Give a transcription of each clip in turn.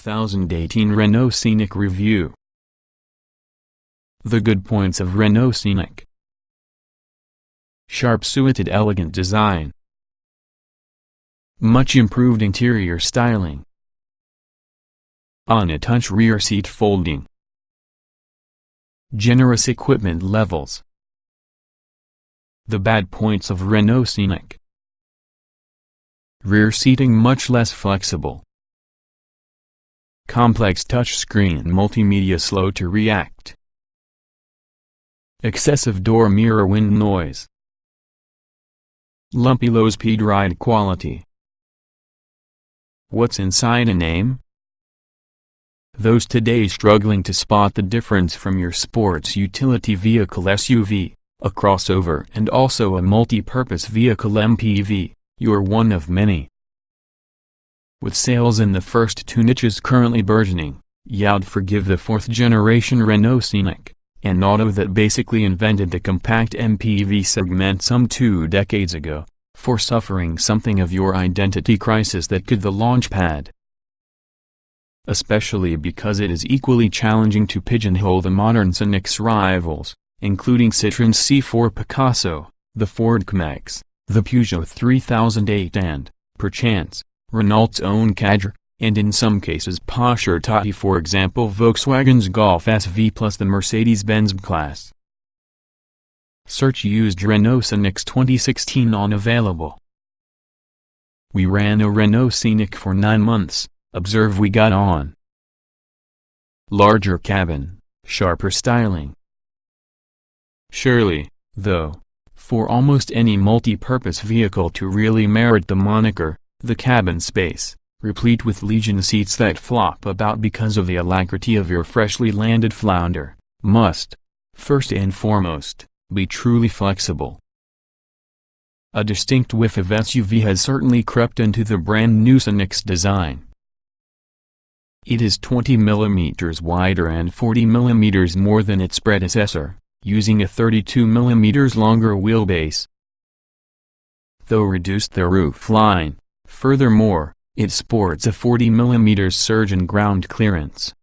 2018 Renault Scenic Review. The good points of Renault Scenic: sharp-suited elegant design, much improved interior styling, on-a-touch rear seat folding, generous equipment levels. The bad points of Renault Scenic: rear seating much less flexible, complex touchscreen multimedia slow to react, excessive door mirror wind noise, lumpy low-speed ride quality. What's inside a name? Those today struggling to spot the difference from your sports utility vehicle SUV, a crossover and also a multi-purpose vehicle MPV, you're one of many. With sales in the first two niches currently burgeoning, you'd forgive the fourth-generation Renault Scenic, an auto that basically invented the compact MPV segment some 2 decades ago, for suffering something of your identity crisis that could the launchpad. Especially because it is equally challenging to pigeonhole the modern Scenic's rivals, including Citroen's C4 Picasso, the Ford Ka-Max, the Peugeot 3008 and, perchance, Renault's own Kadjar, and in some cases posher Tati, for example Volkswagen's Golf SV plus the Mercedes-Benz B-Class. Search used Renault Scenic's 2016 on available. We ran a Renault Scenic for 9 months, observe we got on. Larger cabin, sharper styling. Surely, though, for almost any multi-purpose vehicle to really merit the moniker, the cabin space, replete with Legion seats that flop about because of the alacrity of your freshly landed flounder, must, first and foremost, be truly flexible. A distinct whiff of SUV has certainly crept into the brand new Scenic's design. It is 20 mm wider and 40 mm more than its predecessor, using a 32 mm longer wheelbase. Though reduced the roofline, furthermore, it sports a 40 mm surge in ground clearance.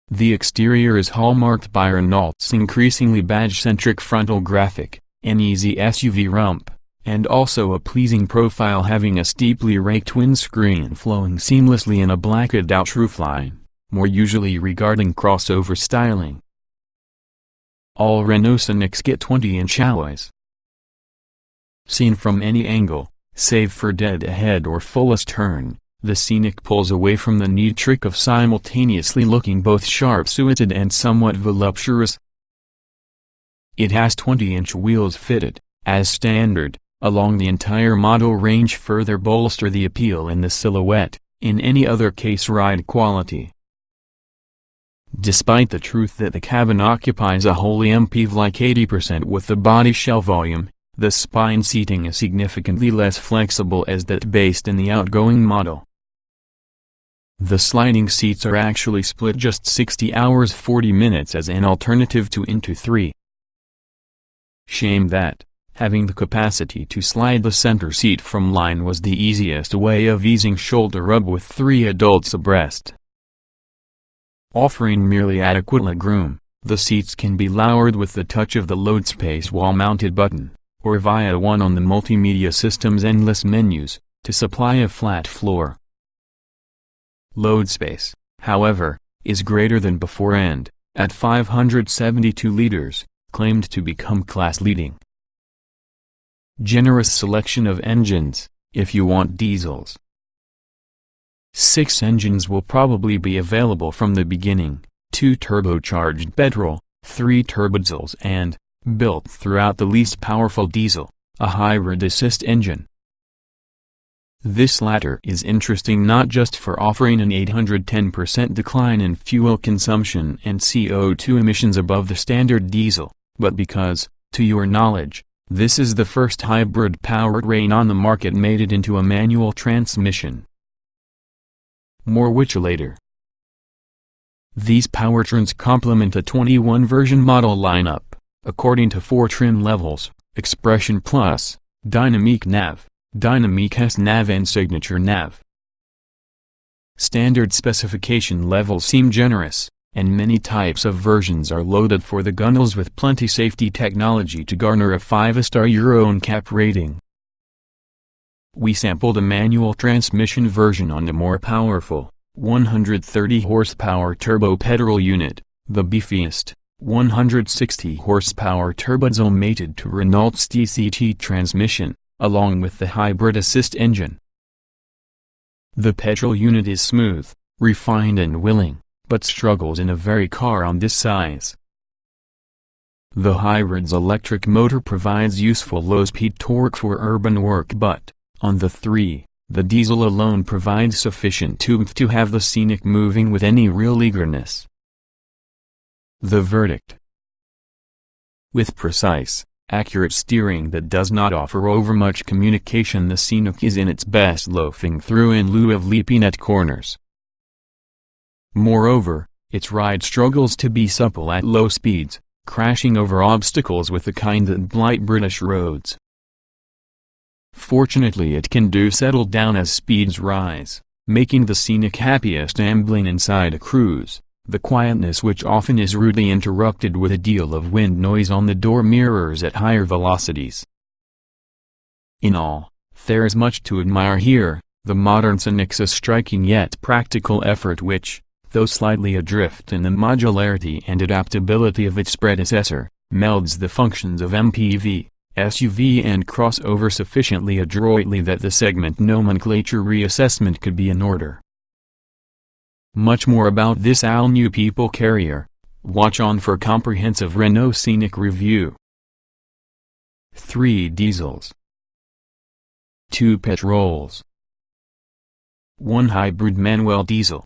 The exterior is hallmarked by Renault's increasingly badge-centric frontal graphic, an easy SUV rump, and also a pleasing profile having a steeply raked windscreen flowing seamlessly in a blacked-out roofline, more usually regarding crossover styling. All Renault Scenics get 20-inch alloys. Seen from any angle, save for dead ahead or fullest turn, the Scenic pulls away from the neat trick of simultaneously looking both sharp-suited and somewhat voluptuous. It has 20-inch wheels fitted, as standard, along the entire model range, further bolster the appeal in the silhouette, in any other case ride quality. Despite the truth that the cabin occupies a wholly MPV-like 80% with the body shell volume, the spine seating is significantly less flexible as that based in the outgoing model. The sliding seats are actually split just 60 hours 40 minutes as an alternative to into 3. Shame that, having the capacity to slide the center seat from line was the easiest way of easing shoulder rub with 3 adults abreast. Offering merely adequate legroom, the seats can be lowered with the touch of the load space wall-mounted button, or via one on the multimedia system's endless menus, to supply a flat floor. Load space, however, is greater than before and, at 572 liters, claimed to become class-leading. Generous selection of engines, if you want diesels. 6 engines will probably be available from the beginning, 2 turbocharged petrol, 3 turbodiesels and, built throughout the least powerful diesel, a hybrid assist engine. This latter is interesting not just for offering an 810% decline in fuel consumption and CO2 emissions above the standard diesel, but because, to your knowledge, this is the first hybrid powertrain on the market mated into a manual transmission. More which later. These powertrains complement a 21 version model lineup, according to 4 trim levels: Expression Plus, Dynamique Nav, Dynamique S Nav and Signature Nav. Standard specification levels seem generous, and many types of versions are loaded for the gunnels with plenty safety technology to garner a 5-star Euro NCAP rating. We sampled a manual transmission version on the more powerful, 130 horsepower turbo petrol unit, the beefiest, 160 horsepower turbodiesel mated to Renault Scénic transmission, along with the hybrid assist engine. The petrol unit is smooth, refined and willing, but struggles in a very car on this size. The hybrid's electric motor provides useful low-speed torque for urban work, but, on the 3, the diesel alone provides sufficient oomph to have the Scenic moving with any real eagerness. The verdict: with precise, accurate steering that does not offer overmuch communication, the Scenic is in its best loafing through in lieu of leaping at corners. Moreover, its ride struggles to be supple at low speeds, crashing over obstacles with the kind that blight British roads. Fortunately, it can do settle down as speeds rise, making the Scenic happiest ambling inside a cruise, the quietness which often is rudely interrupted with a deal of wind noise on the door mirrors at higher velocities. In all, there is much to admire here. The modern Scenic's a striking yet practical effort which, though slightly adrift in the modularity and adaptability of its predecessor, melds the functions of MPV, SUV and crossover sufficiently adroitly that the segment nomenclature reassessment could be in order. Much more about this all-new people carrier. Watch on for comprehensive Renault Scenic review. 3 diesels, 2 petrols, 1 hybrid manual diesel.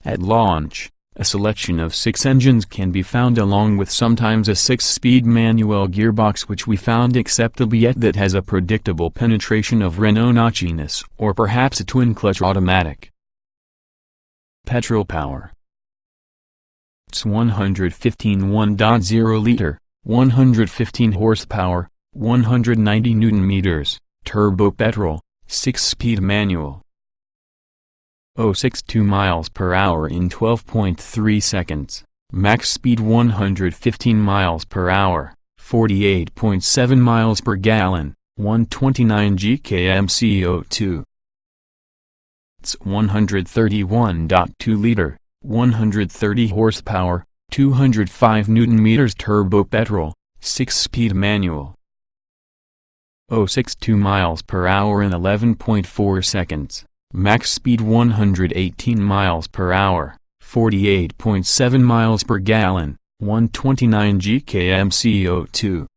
At launch, a selection of 6 engines can be found along with sometimes a 6-speed manual gearbox which we found acceptable yet that has a predictable penetration of Renault notchiness or perhaps a twin-clutch automatic. Petrol power. It's 115 1.0 liter, 115 horsepower, 190 Nm, turbo petrol, 6-speed manual. 062 miles per hour in 12.3 seconds, max speed 115 miles per hour, 48.7 miles per gallon, 129 gkm CO2. It's 131.2 liter, 130 horsepower, 205 Nm turbo petrol, 6-speed manual. 062 miles per hour in 11.4 seconds, max speed 118 miles per hour, 48.7 miles per gallon, 129 gkm CO2.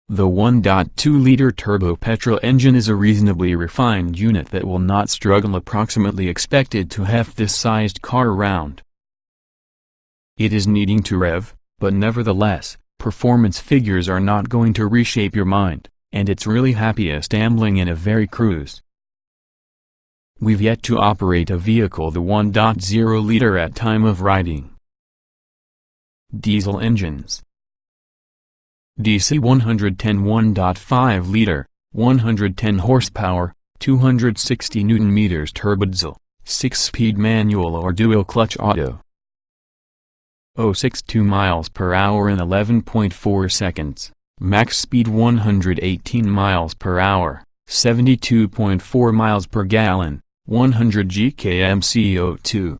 The 1.2-liter turbo petrol engine is a reasonably refined unit that will not struggle approximately expected to have this sized car around. It is needing to rev, but nevertheless, performance figures are not going to reshape your mind, and it's really happiest ambling in a very cruise. We've yet to operate a vehicle the 1.0-liter at time of riding. Diesel engines. DC 110 1.5 liter, 110 horsepower, 260 Nm turbodiesel, 6-speed manual or dual clutch auto. 062 miles per hour in 11.4 seconds, max speed 118 miles per hour, 72.4 miles per gallon, 100 gkm CO2.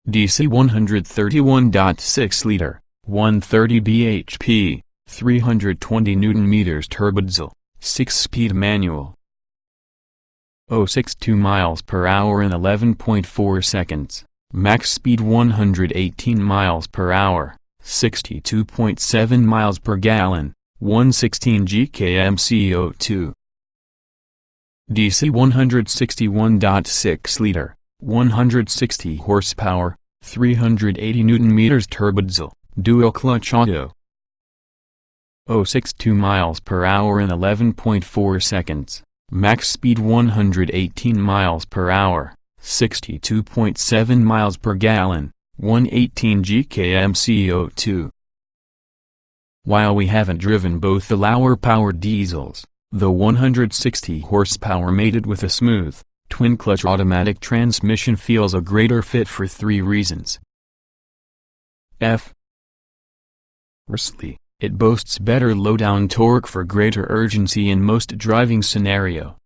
DC 131.6 liter, 130 bhp, 320 Nm turbodiesel, 6-speed manual. 062 miles per hour in 11.4 seconds, max speed 118 miles per hour, 62.7 miles per gallon, 116 gkm CO2. DC 161.6 liter, 160 horsepower, 380 Nm turbodiesel, dual clutch auto. 062 miles per hour in 11.4 seconds, max speed 118 miles per hour, 62.7 miles per gallon, 118 gkm CO2. While we haven't driven both the lower-powered diesels, the 160 horsepower mated with a smooth, twin-clutch automatic transmission feels a greater fit for 3 reasons. Firstly, it boasts better low-down torque for greater urgency in most driving scenario.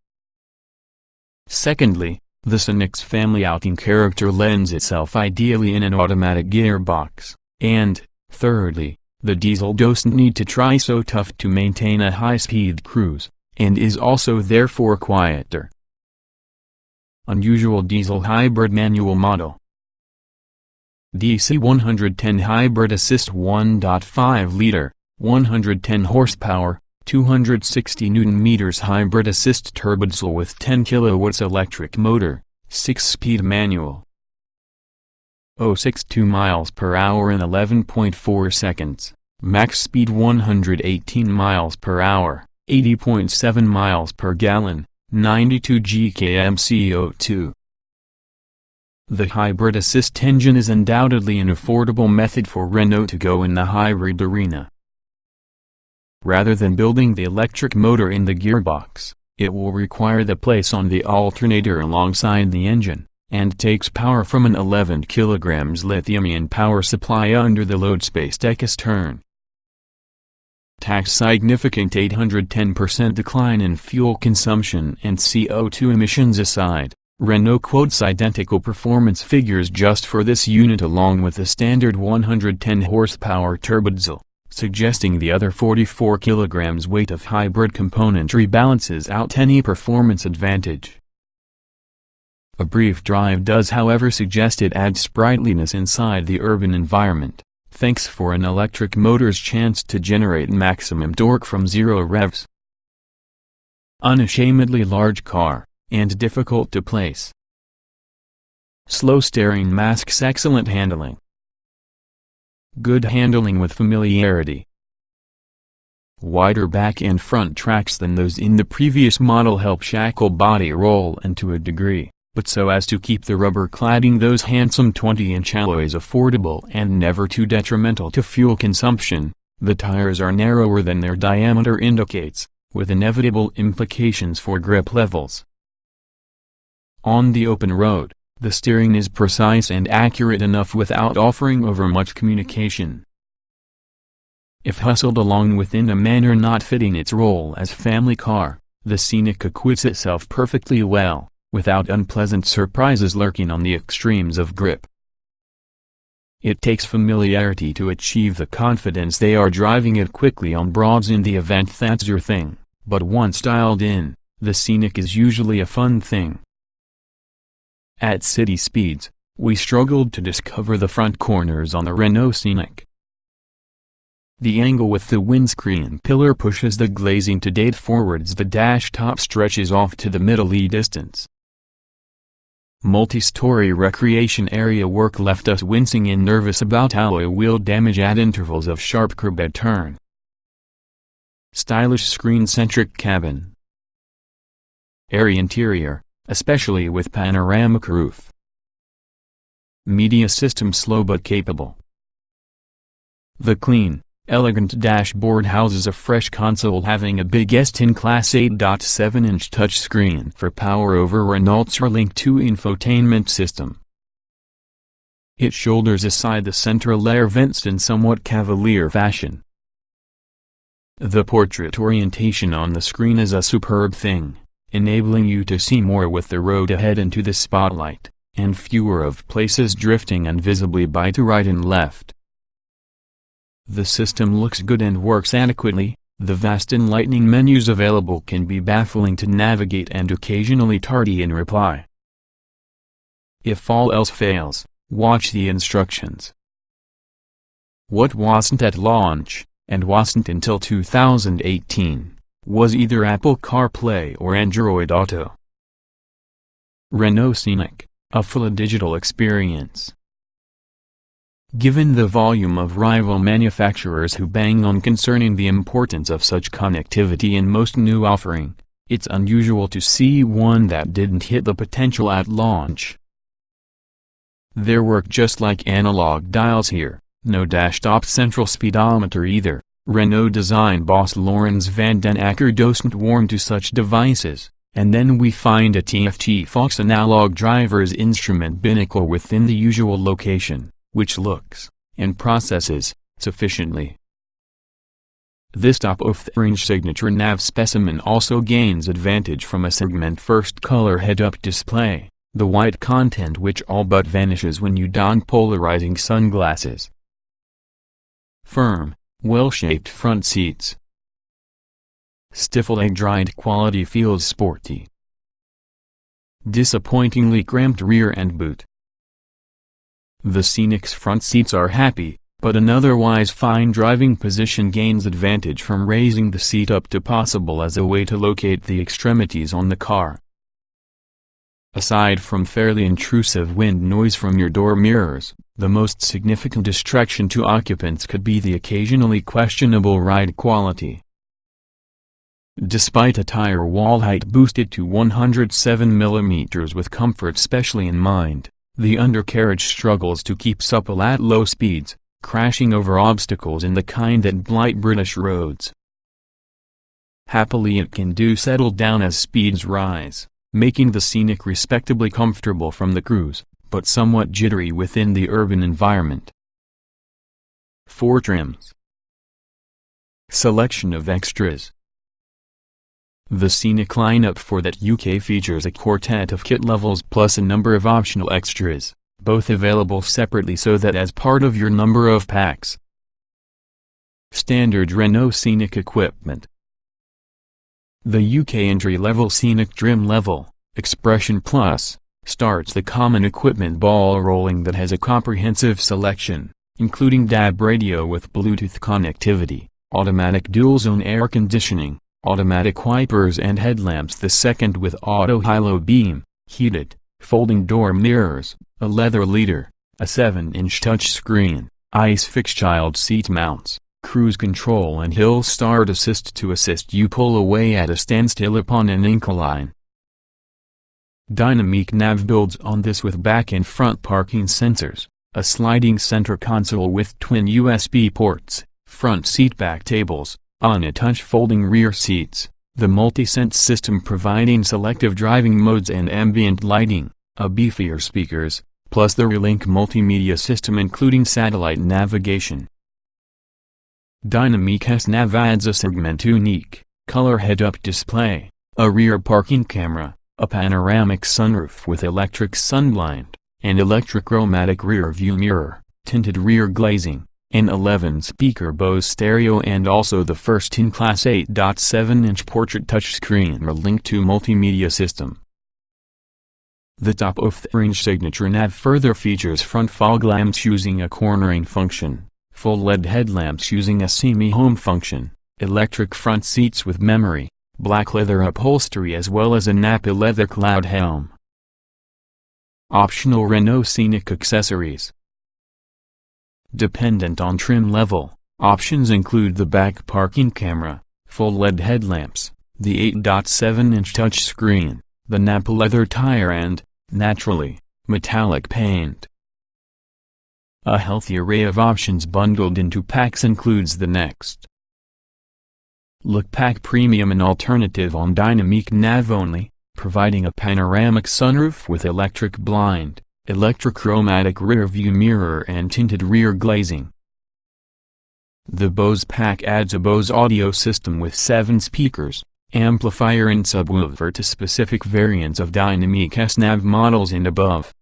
Secondly, the Scenic's family outing character lends itself ideally in an automatic gearbox. And, thirdly, the diesel doesn't need to try so tough to maintain a high-speed cruise, and is also therefore quieter. Unusual diesel hybrid manual model. DC 110 Hybrid Assist 1.5 liter, 110 horsepower, 260 Nm hybrid assist turbodiesel with 10 kW electric motor, 6-speed manual. 062 miles per hour in 11.4 seconds, max speed 118 miles per hour, 80.7 miles per gallon, 92 gkm CO2. The hybrid assist engine is undoubtedly an affordable method for Renault to go in the hybrid arena. Rather than building the electric motor in the gearbox, it will require the place on the alternator alongside the engine, and takes power from an 11 kg lithium-ion power supply under the load space deck astern. Tax significant 810% decline in fuel consumption and CO2 emissions aside, Renault quotes identical performance figures just for this unit along with the standard 110 horsepower turbodiesel, suggesting the other 44 kg weight of hybrid componentry balances out any performance advantage. A brief drive does however suggest it adds sprightliness inside the urban environment, thanks for an electric motor's chance to generate maximum torque from 0 revs. Unashamedly large car, and difficult to place. Slow steering masks excellent handling. Good handling with familiarity. Wider back and front tracks than those in the previous model help shackle body roll and to a degree, but so as to keep the rubber cladding those handsome 20-inch alloys affordable and never too detrimental to fuel consumption. The tires are narrower than their diameter indicates, with inevitable implications for grip levels. On the open road, the steering is precise and accurate enough without offering over much communication. If hustled along within a manner not fitting its role as family car, the Scenic acquits itself perfectly well, without unpleasant surprises lurking on the extremes of grip. It takes familiarity to achieve the confidence they are driving it quickly on broads in the event that's your thing, but once dialed in, the Scenic is usually a fun thing. At city speeds, we struggled to discover the front corners on the Renault Scenic. The angle with the windscreen pillar pushes the glazing to date forwards, the dash top stretches off to the middle distance. Multi-story recreation area work left us wincing and nervous about alloy wheel damage at intervals of sharp curb turn. Stylish screen-centric cabin. Airy interior, especially with panoramic roof. Media system slow but capable. The clean, elegant dashboard houses a fresh console having a big S10 Class 8.7-inch touchscreen for power over Renault's Link 2 infotainment system. It shoulders aside the central air vents in somewhat cavalier fashion. The portrait orientation on the screen is a superb thing, enabling you to see more with the road ahead into the spotlight, and fewer of places drifting invisibly by to right and left. The system looks good and works adequately. The vast enlightening menus available can be baffling to navigate and occasionally tardy in reply. If all else fails, watch the instructions. What wasn't at launch, and wasn't until 2018, was either Apple CarPlay or Android Auto. Renault Scenic, a full digital experience. Given the volume of rival manufacturers who bang on concerning the importance of such connectivity in most new offering, it's unusual to see one that didn't hit the potential at launch. There work just like analog dials here, no dash-top central speedometer either. Renault design boss Laurens van den Acker doesn't warm to such devices, and then we find a TFT Fox analog driver's instrument binnacle within the usual location, which looks, and processes, sufficiently. This top-of-the-range signature nav specimen also gains advantage from a segment-first color head-up display, the white content which all but vanishes when you don polarizing sunglasses. Firm, well-shaped front seats. Stiff leg-dried quality feels sporty. Disappointingly cramped rear and boot. The Scenic's front seats are happy, but an otherwise fine driving position gains advantage from raising the seat up to possible as a way to locate the extremities on the car. Aside from fairly intrusive wind noise from your door mirrors, the most significant distraction to occupants could be the occasionally questionable ride quality. Despite a tire wall height boosted to 107 mm with comfort specially in mind, the undercarriage struggles to keep supple at low speeds, crashing over obstacles in the kind that blight British roads. Happily it can do settle down as speeds rise, making the Scenic respectably comfortable from the cruise, but somewhat jittery within the urban environment. 4 trims. Selection of extras. The Scenic lineup for that UK features a quartet of kit levels plus a number of optional extras, both available separately so that as part of your number of packs. Standard Renault Scenic equipment. The UK entry-level Scenic trim level, Expression Plus, starts the common equipment ball rolling that has a comprehensive selection, including DAB radio with Bluetooth connectivity, automatic dual-zone air conditioning, automatic wipers and headlamps, the second with auto halo beam, heated, folding door mirrors, a leather leader, a 7-inch touchscreen, ISOFIX child seat mounts, cruise control and hill start assist to assist you pull away at a standstill upon an incline. Dynamic Nav builds on this with back and front parking sensors, a sliding center console with twin USB ports, front seat back tables, on a touch folding rear seats, the multi-sense system providing selective driving modes and ambient lighting, a beefier speakers, plus the Relink multimedia system including satellite navigation. Dynamic S-Nav adds a segment-unique, color head-up display, a rear parking camera, a panoramic sunroof with electric sunblind, an electric chromatic rear view mirror, tinted rear glazing, an 11-speaker Bose stereo and also the first in-class 8.7-inch portrait touchscreen Relink 2 multimedia system. The top-of-the-range signature nav further features front fog lamps using a cornering function, full LED headlamps using a semi-home function, electric front seats with memory, black leather upholstery as well as a Napa leather cloud helm. Optional Renault Scenic accessories. Dependent on trim level, options include the back parking camera, full LED headlamps, the 8.7-inch touchscreen, the Napa leather tire and, naturally, metallic paint. A healthy array of options bundled into packs includes the next. Look Pack Premium, an alternative on Dynamic Nav only, providing a panoramic sunroof with electric blind, electric chromatic rear view mirror and tinted rear glazing. The Bose pack adds a Bose audio system with 7 speakers, amplifier and subwoofer to specific variants of Dynamic S-Nav models and above.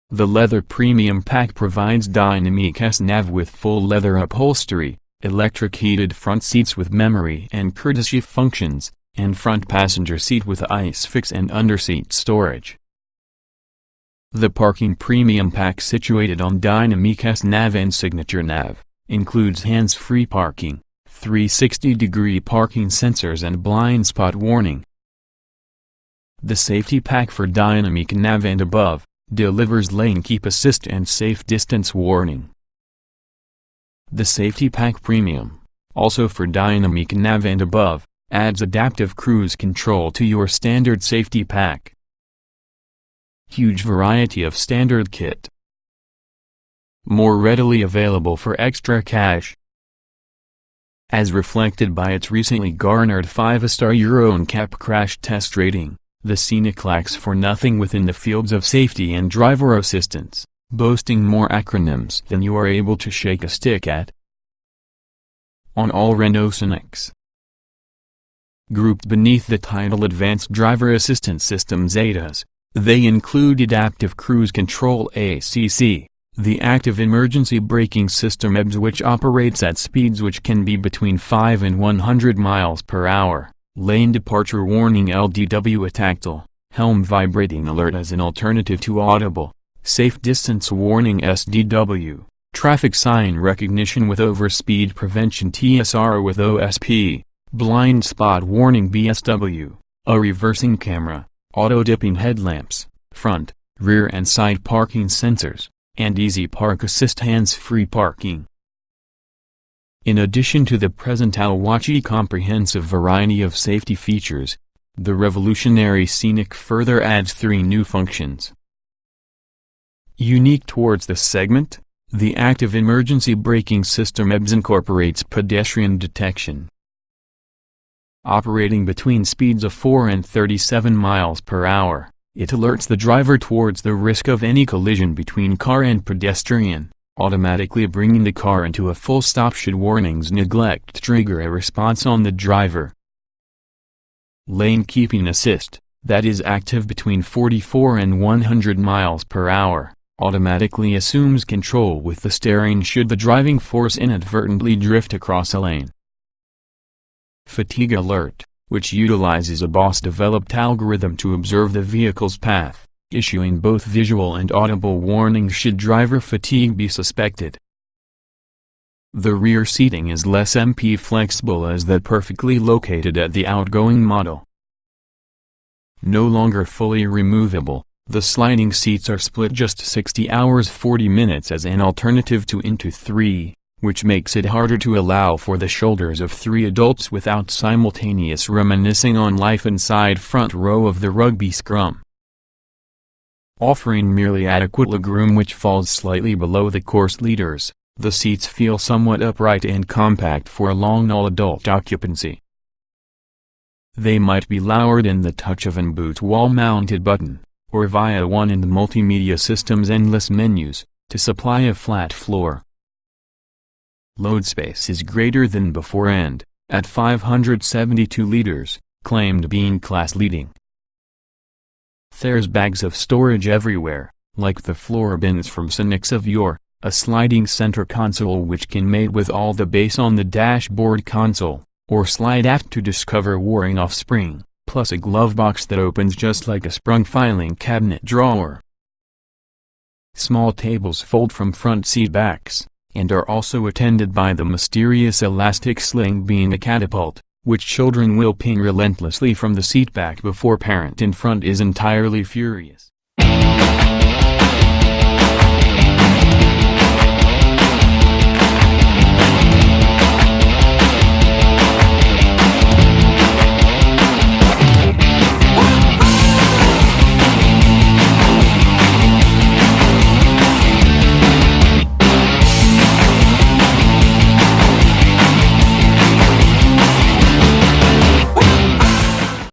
The Leather Premium pack provides Dynamic S-Nav with full leather upholstery, electric heated front seats with memory and courtesy functions, and front passenger seat with ISOFIX and underseat storage. The Parking Premium pack, situated on Dynamic S-Nav and Signature Nav, includes hands-free parking, 360-degree parking sensors and blind spot warning. The Safety Pack for Dynamic Nav and above, delivers lane keep assist and safe distance warning. The Safety Pack Premium, also for Dynamic Nav and above, adds adaptive cruise control to your standard safety pack. Huge variety of standard kit. More readily available for extra cash. As reflected by its recently garnered 5-star Euro NCAP crash test rating, the Scenic lacks for nothing within the fields of safety and driver assistance, boasting more acronyms than you are able to shake a stick at. On all Renault Scenics. Grouped beneath the title Advanced Driver Assistance Systems ADAS, they include Adaptive Cruise Control ACC, the Active Emergency Braking System EBS, which operates at speeds which can be between 5 and 100 miles per hour, Lane Departure Warning LDW, a tactile, helm vibrating alert as an alternative to audible, Safe Distance Warning SDW, Traffic Sign Recognition with Overspeed Prevention TSR with OSP, Blind Spot Warning BSW, a reversing camera, auto-dipping headlamps, front, rear and side parking sensors, and Easy Park Assist hands-free parking. In addition to the present Awachi comprehensive variety of safety features, the revolutionary Scenic further adds 3 new functions. Unique towards this segment, the Active Emergency Braking System EBS incorporates pedestrian detection. Operating between speeds of 4 and 37 miles per hour, it alerts the driver towards the risk of any collision between car and pedestrian, automatically bringing the car into a full stop should warnings neglect to trigger a response on the driver. Lane Keeping Assist, that is active between 44 and 100 miles per hour, automatically assumes control with the steering should the driving force inadvertently drift across a lane. Fatigue Alert, which utilizes a BOS-developed algorithm to observe the vehicle's path, issuing both visual and audible warnings should driver fatigue be suspected. The rear seating is less MP flexible as that perfectly located at the outgoing model. No longer fully removable, the sliding seats are split just 60 hours 40 minutes as an alternative to into 3, which makes it harder to allow for the shoulders of 3 adults without simultaneous reminiscing on life inside front row of the rugby scrum. Offering merely adequate legroom which falls slightly below the course leaders, the seats feel somewhat upright and compact for long all-adult occupancy. They might be lowered in the touch of an boot wall-mounted button, or via one in the multimedia system's endless menus, to supply a flat floor. Load space is greater than before and, at 572 liters, claimed being class-leading. There's bags of storage everywhere, like the floor bins from Scenics of yore, a sliding center console which can mate with all the base on the dashboard console, or slide aft to discover warring offspring, plus a glove box that opens just like a sprung filing cabinet drawer. Small tables fold from front seat backs, and are also attended by the mysterious elastic sling being a catapult, which children will ping relentlessly from the seat back before parent in front is entirely furious.